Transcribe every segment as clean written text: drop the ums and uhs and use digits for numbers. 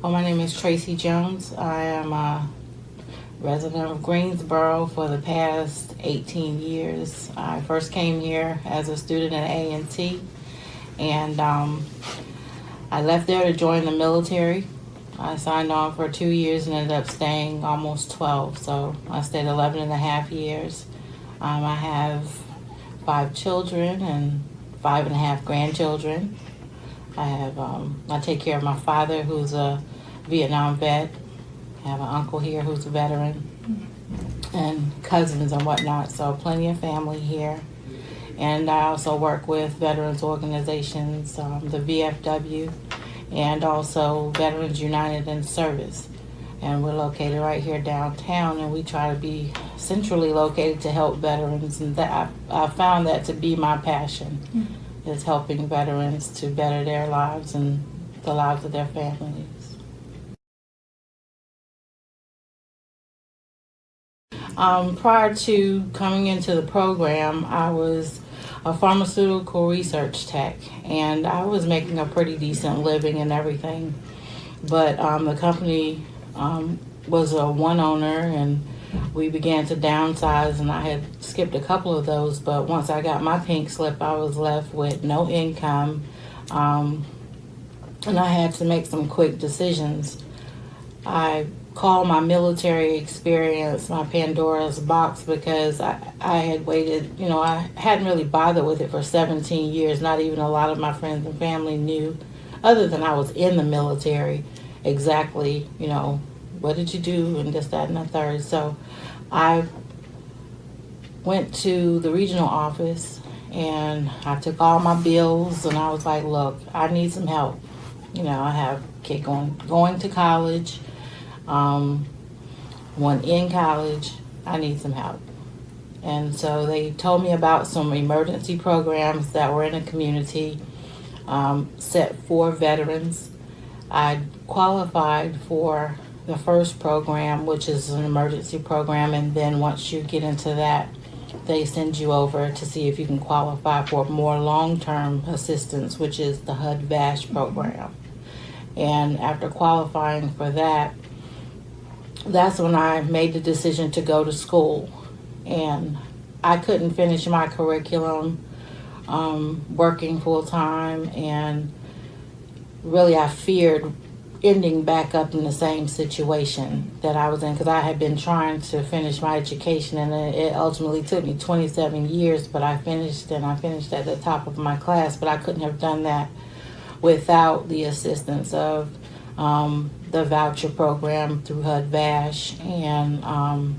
Well, my name is Tracy Jones. I am a resident of Greensboro for the past 18 years. I first came here as a student at A&T, and I left there to join the military. I signed on for 2 years and ended up staying almost 12, so I stayed 11 and a half years. I have 5 children and 5.5 grandchildren. I take care of my father, who's a Vietnam vet. I have an uncle here who's a veteran, and cousins and whatnot, so plenty of family here. And I also work with veterans organizations, the VFW, and also Veterans United in Service. And we're located right here downtown, and we try to be centrally located to help veterans. And that I found that to be my passion, is helping veterans to better their lives and the lives of their families. Prior to coming into the program, I was a pharmaceutical research tech, and I was making a pretty decent living and everything. But the company was a one owner, and we began to downsize, and I had skipped a couple of those. But once I got my pink slip, I was left with no income, and I had to make some quick decisions. I call my military experience my Pandora's box, because I had waited, I hadn't really bothered with it for 17 years. Not even a lot of my friends and family knew, other than I was in the military, exactly, what did you do and this, that, and the third. So I went to the regional office and I took all my bills and I was like, look, I need some help. I have a kid going to college, one in college. I need some help. And so they told me about some emergency programs that were in the community, set for veterans. I qualified for the first program, which is an emergency program, and then once you get into that, they send you over to see if you can qualify for more long-term assistance, which is the HUD VASH program. And after qualifying for that, that's when I made the decision to go to school. And I couldn't finish my curriculum, working full-time, and really I feared ending back up in the same situation that I was in, because I had been trying to finish my education, and it ultimately took me 27 years, but I finished at the top of my class. But I couldn't have done that without the assistance of the voucher program through HUD VASH, and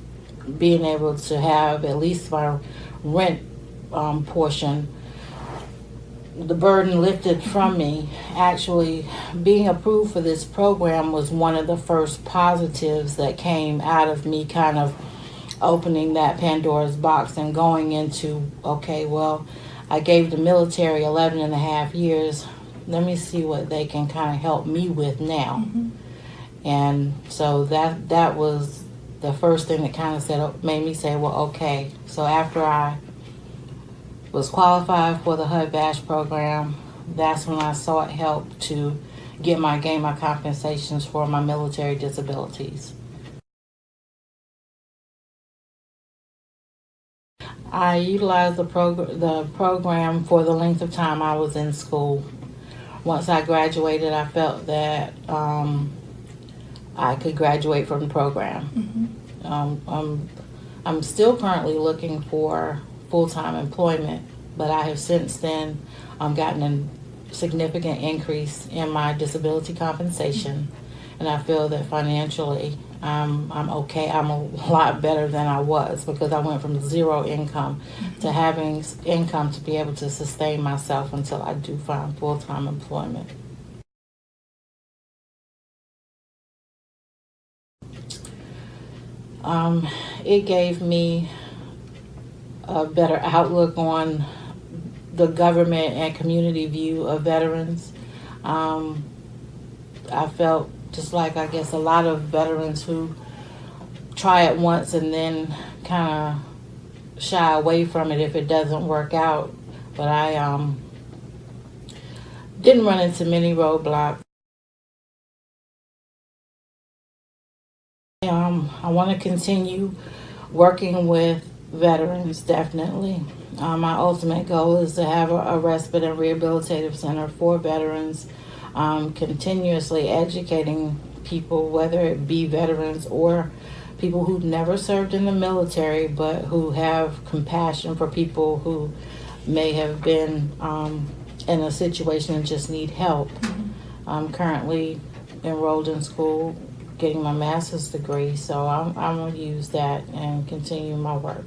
being able to have at least my rent portion, the burden lifted from me. Actually, being approved for this program was one of the first positives that came out of me kind of opening that Pandora's box and going into, okay, well, I gave the military 11 and a half years. Let me see what they can kind of help me with now. And so that was the first thing that kind of made me say, well, okay. So after I was qualified for the HUD VASH program, that's when I sought help to gain my compensations for my military disabilities. I utilized the program for the length of time I was in school. Once I graduated, I felt that I could graduate from the program. I'm still currently looking for full-time employment, but I have since then gotten a significant increase in my disability compensation, and I feel that financially I'm okay. I'm a lot better than I was, because I went from zero income to having income to be able to sustain myself until I do find full-time employment. It gave me a better outlook on the government and community view of veterans. I felt just like, I guess, a lot of veterans who try it once and then kind of shy away from it if it doesn't work out. But I didn't run into many roadblocks. I want to continue working with veterans, definitely. My ultimate goal is to have a respite and rehabilitative center for veterans, continuously educating people, whether it be veterans or people who've never served in the military, but who have compassion for people who may have been in a situation and just need help. I'm currently enrolled in school, getting my master's degree, so I'm going to use that and continue my work.